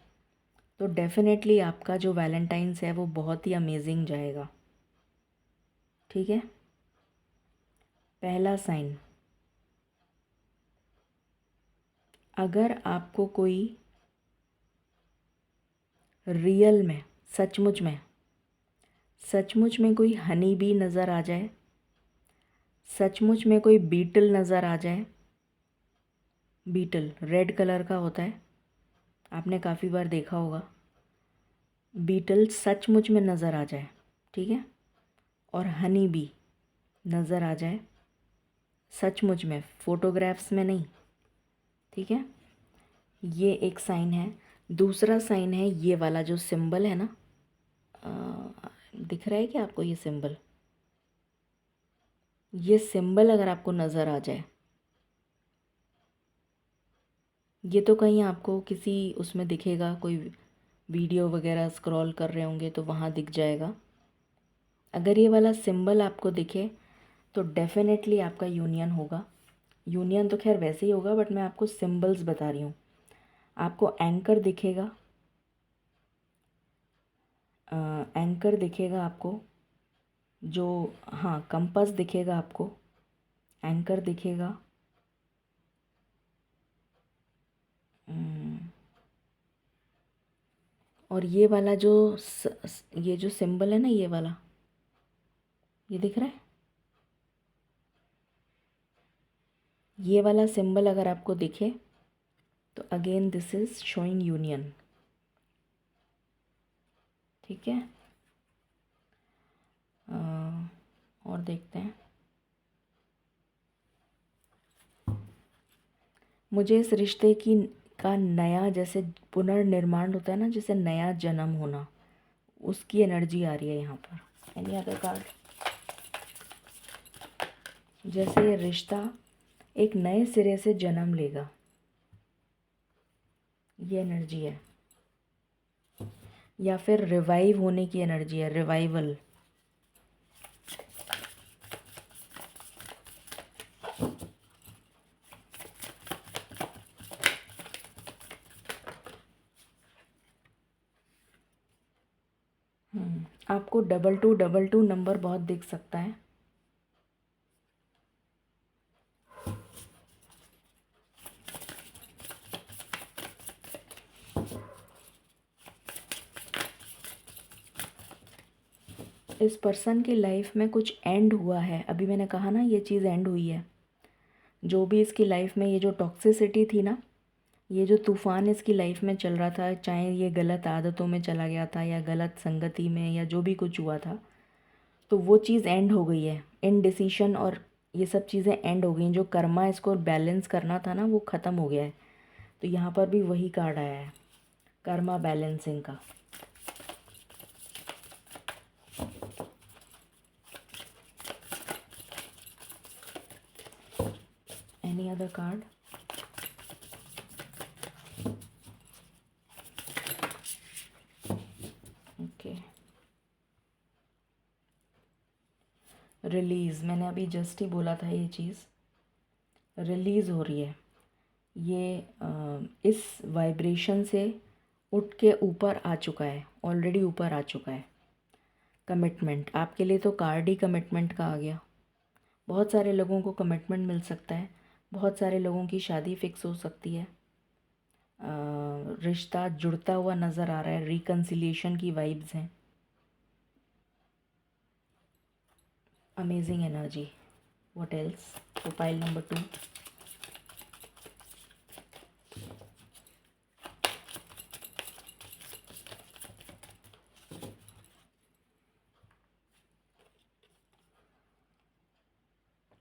तो डेफिनेटली आपका जो वैलेंटाइंस है वो बहुत ही अमेजिंग जाएगा, ठीक है। पहला साइन, अगर आपको कोई रियल में, सचमुच में कोई हनी बी नज़र आ जाए, सचमुच में कोई बीटल नज़र आ जाए, बीटल रेड कलर का होता है, आपने काफ़ी बार देखा होगा। बीटल सचमुच में नज़र आ जाए, ठीक है। और हनी बी नज़र आ जाए सचमुच में, फोटोग्राफ्स में नहीं, ठीक है। ये एक साइन है। दूसरा साइन है ये वाला जो सिंबल है ना, दिख रहा है कि आपको ये सिंबल, ये सिंबल अगर आपको नज़र आ जाए, ये तो कहीं आपको किसी उसमें दिखेगा, कोई वीडियो वगैरह स्क्रॉल कर रहे होंगे तो वहाँ दिख जाएगा। अगर ये वाला सिंबल आपको दिखे तो डेफिनेटली आपका यूनियन होगा। यूनियन तो खैर वैसे ही होगा, बट मैं आपको सिंबल्स बता रही हूँ। आपको एंकर दिखेगा, एंकर दिखेगा आपको, जो हाँ कंपास दिखेगा आपको, एंकर दिखेगा, और ये वाला जो ये जो सिंबल है ना, ये वाला, ये दिख रहा है, ये वाला सिंबल अगर आपको दिखे तो again this is showing union. ठीक है, और देखते हैं। मुझे इस रिश्ते की का नया, जैसे पुनर्निर्माण होता है ना, जैसे नया जन्म होना, उसकी एनर्जी आ रही है यहाँ पर। Any other card? जैसे ये रिश्ता एक नए सिरे से जन्म लेगा, ये एनर्जी है, या फिर रिवाइव होने की एनर्जी है, रिवाइवल। आपको 2222 नंबर बहुत दिख सकता है। इस पर्सन की लाइफ में कुछ एंड हुआ है। अभी मैंने कहा ना ये चीज़ एंड हुई है। जो भी इसकी लाइफ में ये जो टॉक्सिसिटी थी ना, ये जो तूफ़ान इसकी लाइफ में चल रहा था, चाहे ये गलत आदतों में चला गया था या गलत संगति में या जो भी कुछ हुआ था, तो वो चीज़ एंड हो गई है। इनडिसीशन और ये सब चीज़ें एंड हो गई। जो कर्मा इसको बैलेंस करना था ना, वो ख़त्म हो गया है। तो यहाँ पर भी वही कार्ड आया है, कर्मा बैलेंसिंग का। Any other card? Okay, release. मैंने अभी जस्ट ही बोला था, ये चीज़ रिलीज़ हो रही है। ये इस वाइब्रेशन से उठ के ऊपर आ चुका है, ऑलरेडी ऊपर आ चुका है। कमिटमेंट आपके लिए तो कार्ड ही कमिटमेंट का आ गया। बहुत सारे लोगों को कमिटमेंट मिल सकता है, बहुत सारे लोगों की शादी फिक्स हो सकती है, रिश्ता जुड़ता हुआ नज़र आ रहा है, रिकन्सिलिएशन की वाइब्स हैं। Amazing energy. What else? तो pile number 2।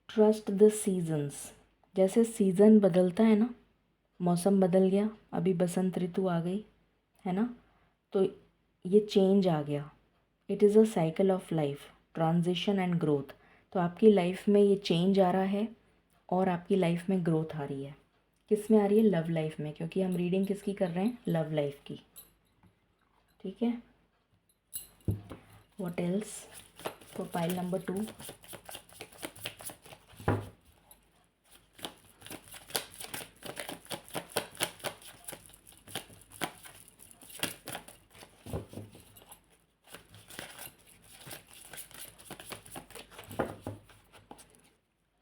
Trust the seasons. जैसे सीज़न बदलता है ना, मौसम बदल गया, अभी बसंत ऋतु आ गई है ना, तो ये चेंज आ गया। It is a cycle of life, transition and growth. तो आपकी लाइफ में ये चेंज आ रहा है और आपकी लाइफ में ग्रोथ आ रही है। किस में आ रही है? लव लाइफ में, क्योंकि हम रीडिंग किसकी कर रहे हैं? लव लाइफ की। ठीक है, what else for pile number 2?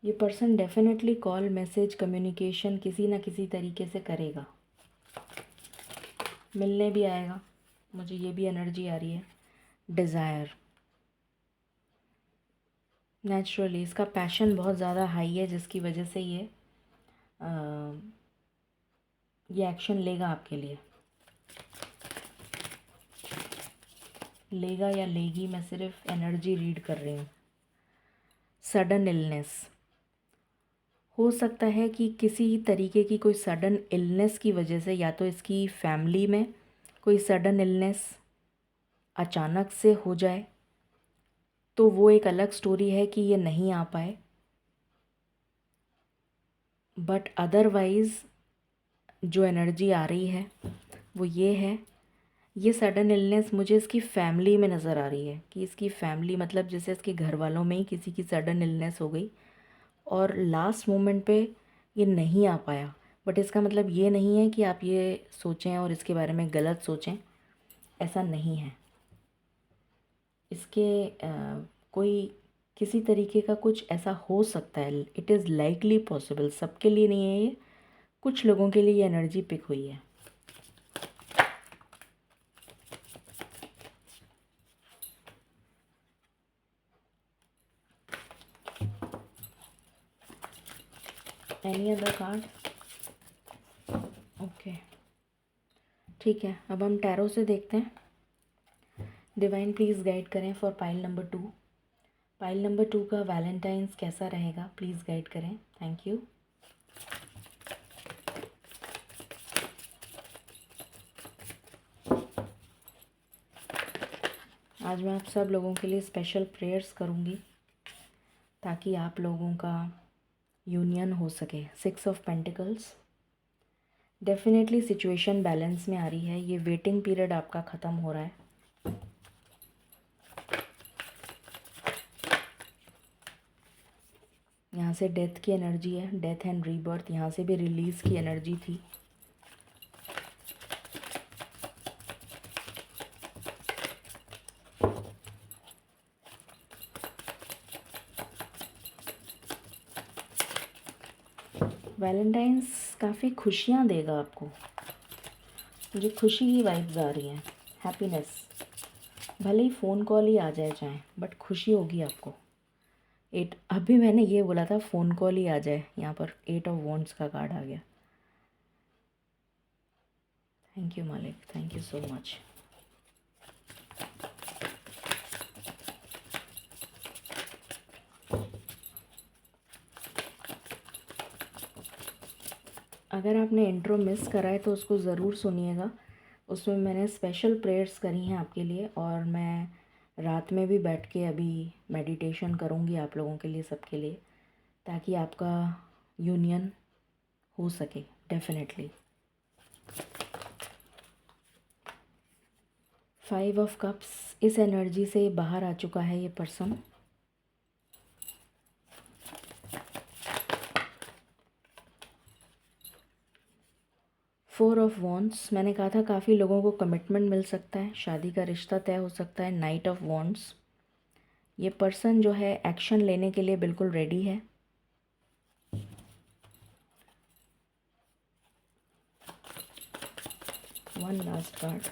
ये person definitely call, message, communication किसी ना किसी तरीके से करेगा, मिलने भी आएगा। मुझे ये भी एनर्जी आ रही है। डिज़ायर, नेचुरली इसका पैशन बहुत ज़्यादा हाई है, जिसकी वजह से ये एक्शन लेगा आपके लिए। लेगा या लेगी, मैं सिर्फ एनर्जी रीड कर रही हूँ। सडन इलनेस हो सकता है कि किसी तरीके की कोई सडन इलनेस की वजह से, या तो इसकी फैमिली में कोई सडन इलनेस अचानक से हो जाए, तो वो एक अलग स्टोरी है कि ये नहीं आ पाए। बट अदरवाइज़ जो एनर्जी आ रही है वो ये है, ये सडन इलनेस मुझे इसकी फैमिली में नज़र आ रही है कि इसकी फैमिली मतलब जैसे इसके घर वालों में ही किसी की सडन इलनेस हो गई और लास्ट मोमेंट पे ये नहीं आ पाया। बट इसका मतलब ये नहीं है कि आप ये सोचें और इसके बारे में गलत सोचें, ऐसा नहीं है। इसके कोई किसी तरीके का कुछ ऐसा हो सकता है, इट इज़ लाइकली पॉसिबल, सबके लिए नहीं है ये, कुछ लोगों के लिए ये एनर्जी पिक हुई है। Any other card? ओके, ठीक है, अब हम टैरो से देखते हैं। डिवाइन प्लीज़ गाइड करें for pile number 2। Pile number 2 का वैलेंटाइंस कैसा रहेगा, प्लीज़ गाइड करें। Thank you. आज मैं आप सब लोगों के लिए स्पेशल प्रेयर्स करूँगी ताकि आप लोगों का यूनियन हो सके। 6 of pentacles, definitely situation balance में आ रही है। ये वेटिंग पीरियड आपका ख़त्म हो रहा है। यहाँ से डेथ की एनर्जी है, डेथ एंड रीबर्थ। यहाँ से भी रिलीज़ की एनर्जी थी। वैलेंटाइंस काफ़ी खुशियाँ देगा आपको, मुझे खुशी की वाइब्स आ रही हैं, हैप्पीनेस। भले ही फ़ोन कॉल ही आ जाए चाहे, बट खुशी होगी आपको। अभी मैंने ये बोला था फ़ोन कॉल ही आ जाए, यहाँ पर 8 ऑफ वॉन्ड्स का कार्ड आ गया। थैंक यू मालिक, थैंक यू सो मच। अगर आपने इंट्रो मिस करा है तो उसको ज़रूर सुनिएगा। उसमें मैंने स्पेशल प्रेयर्स करी हैं आपके लिए, और मैं रात में भी बैठ के अभी मेडिटेशन करूँगी आप लोगों के लिए, सबके लिए, ताकि आपका यूनियन हो सके डेफिनेटली। 5 ऑफ कप्स, इस एनर्जी से बाहर आ चुका है ये पर्सन। फोर ऑफ वॉन्ड्स, मैंने कहा था काफ़ी लोगों को कमिटमेंट मिल सकता है, शादी का रिश्ता तय हो सकता है। नाइट ऑफ वॉन्ड्स, ये पर्सन जो है एक्शन लेने के लिए बिल्कुल रेडी है। One last card,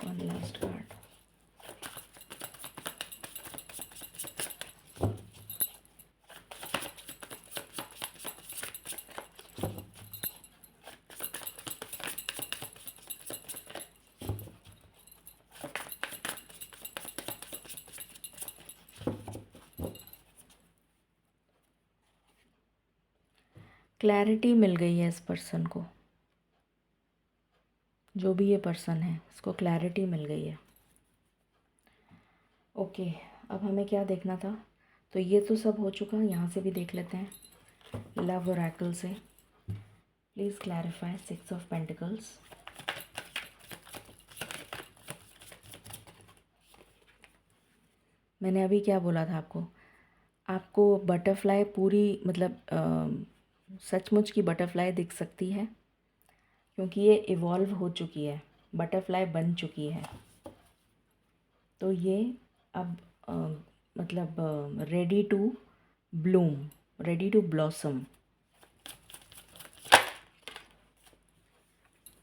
one last card. Clarity मिल गई है इस पर्सन को, जो भी ये पर्सन है इसको क्लैरिटी मिल गई है। ओके, अब हमें क्या देखना था, तो ये तो सब हो चुका। यहाँ से भी देख लेते हैं लव ओरेकल से। Please clarify 6 of pentacles. मैंने अभी क्या बोला था आपको, आपको बटरफ्लाई पूरी मतलब सचमुच की बटरफ्लाई दिख सकती है, क्योंकि ये इवॉल्व हो चुकी है, बटरफ्लाई बन चुकी है। तो ये अब मतलब ready to bloom, ready to blossom.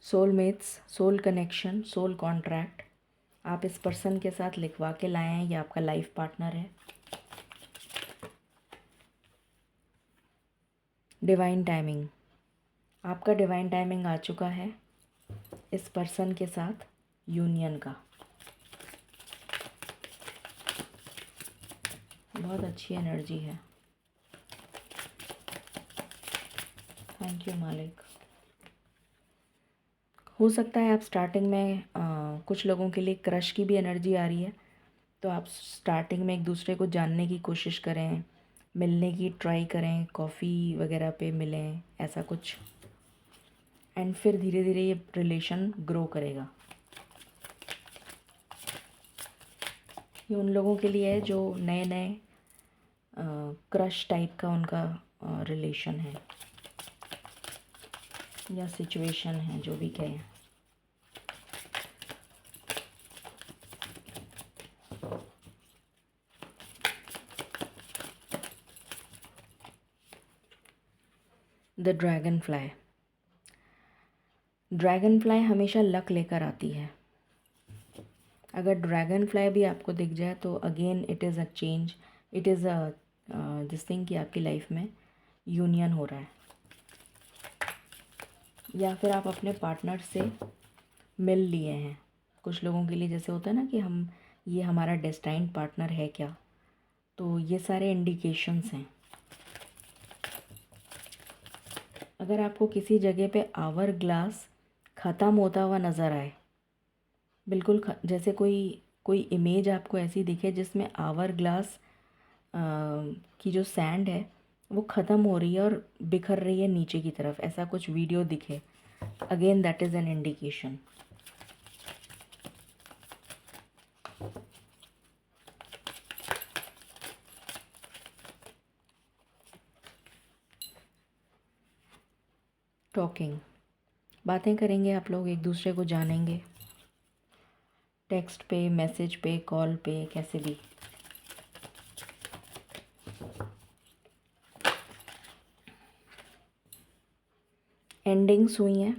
Soulmates, soul connection, soul contract आप इस पर्सन के साथ लिखवा के लाए हैं, ये आपका लाइफ पार्टनर है। डिवाइन टाइमिंग, आपका डिवाइन टाइमिंग आ चुका है इस पर्सन के साथ यूनियन का। बहुत अच्छी एनर्जी है। थैंक यू मालिक। हो सकता है आप स्टार्टिंग में कुछ लोगों के लिए क्रश की भी एनर्जी आ रही है, तो आप स्टार्टिंग में एक दूसरे को जानने की कोशिश करें, मिलने की ट्राई करें, कॉफ़ी वगैरह पे मिलें, ऐसा कुछ। एंड फिर धीरे धीरे ये रिलेशन ग्रो करेगा। ये उन लोगों के लिए है जो नए नए क्रश टाइप का उनका रिलेशन है या सिचुएशन है, जो भी कहें। The dragon fly. Dragon fly हमेशा लक लेकर आती है। अगर ड्रैगन फ्लाई भी आपको दिख जाए तो again it is a change, it is a this thing कि आपकी लाइफ में यूनियन हो रहा है, या फिर आप अपने पार्टनर से मिल लिए हैं। कुछ लोगों के लिए जैसे होता है ना कि हम ये हमारा डेस्टाइन्ड पार्टनर है क्या, तो ये सारे इंडिकेशंस हैं। अगर आपको किसी जगह पे आवर ग्लास ख़त्म होता हुआ नज़र आए, बिल्कुल जैसे कोई कोई इमेज आपको ऐसी दिखे जिसमें आवर ग्लास की जो सैंड है वो ख़त्म हो रही है और बिखर रही है नीचे की तरफ, ऐसा कुछ वीडियो दिखे, again that is an indication. Talking, बातें करेंगे आप लोग, एक दूसरे को जानेंगे, टेक्स्ट पे, मैसेज पे, कॉल पे, कैसे भी। एंडिंग्स हुई हैं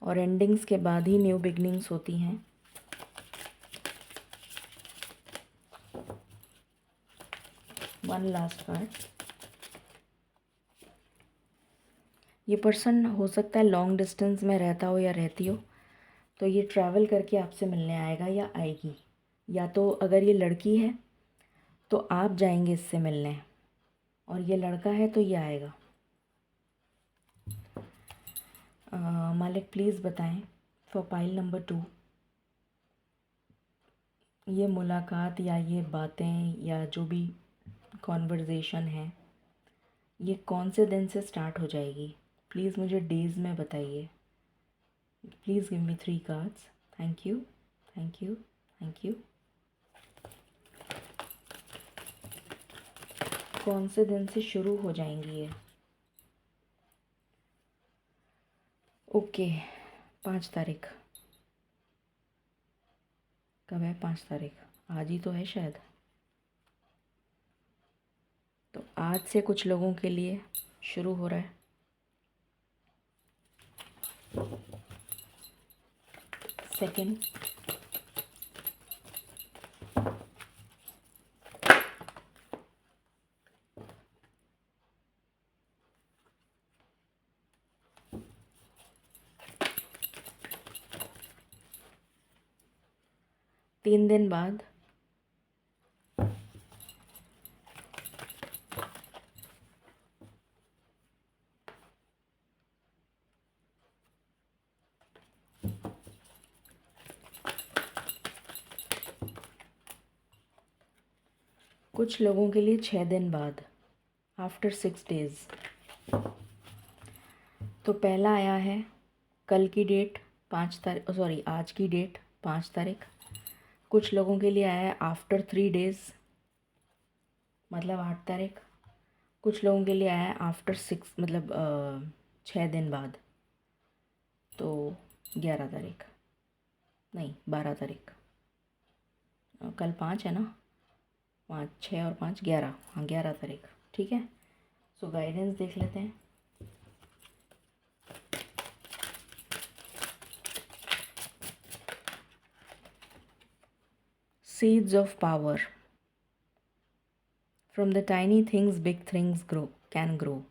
और एंडिंग्स के बाद ही न्यू बिगनिंग्स होती हैं। One last card. ये पर्सन हो सकता है लॉन्ग डिस्टेंस में रहता हो या रहती हो, तो ये ट्रैवल करके आपसे मिलने आएगा या आएगी। या तो अगर ये लड़की है तो आप जाएंगे इससे मिलने, और ये लड़का है तो ये आएगा। मालिक प्लीज़ बताएं फॉर पाइल नंबर 2, ये मुलाकात या ये बातें या जो भी कॉन्वर्जेशन है ये कौन से दिन से स्टार्ट हो जाएगी? प्लीज़ मुझे डेज़ में बताइए। Please give me 3 cards. Thank you, thank you, thank you. कौन से दिन से शुरू हो जाएंगी ये? ओके, 5 तारीख। कब है 5 तारीख? आज ही तो है शायद। तो आज से कुछ लोगों के लिए शुरू हो रहा है। सेकंड, तीन दिन बाद कुछ लोगों के लिए 6 दिन बाद, आफ्टर 6 डेज़। तो पहला आया है कल की डेट 5 तारीख, सॉरी आज की डेट 5 तारीख। कुछ लोगों के लिए आया है आफ्टर 3 डेज़, मतलब 8 तारीख। कुछ लोगों के लिए आया है आफ्टर 6, मतलब 6 दिन बाद, तो 11 तारीख, नहीं 12 तारीख। कल 5 है ना, 5, 6 और 5 11, हाँ 11 तारीख, ठीक है। सो गाइडेंस देख लेते हैं। Seeds of power, from the tiny things big things grow can grow.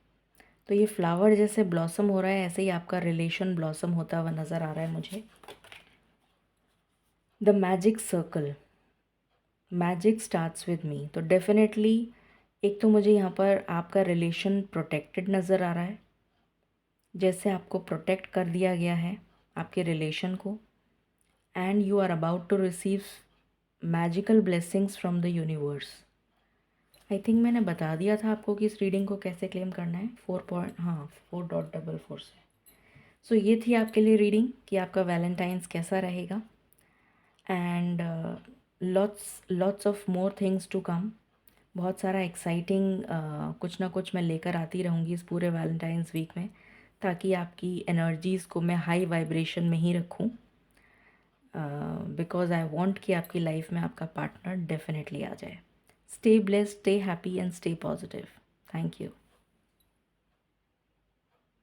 तो ये फ्लावर जैसे ब्लॉसम हो रहा है, ऐसे ही आपका रिलेशन ब्लॉसम होता हुआ नज़र आ रहा है मुझे। The magic circle, magic starts with me. तो डेफिनेटली एक तो मुझे यहाँ पर आपका रिलेशन प्रोटेक्टेड नज़र आ रहा है, जैसे आपको प्रोटेक्ट कर दिया गया है आपके रिलेशन को, and you are about to receive magical blessings from the universe. I think मैंने बता दिया था आपको कि इस रीडिंग को कैसे क्लेम करना है। 4.4 से। सो ये थी आपके लिए रीडिंग कि आपका वैलेंटाइंस कैसा रहेगा, and lots lots of more things to come. बहुत सारा एक्साइटिंग कुछ ना कुछ मैं लेकर आती रहूँगी इस पूरे वैलेंटाइंस वीक में, ताकि आपकी एनर्जीज़ को मैं हाई वाइब्रेशन में ही रखूँ, बिकॉज आई वॉन्ट कि आपकी लाइफ में आपका पार्टनर डेफिनेटली आ जाए। Stay blessed, stay happy and stay positive. Thank you.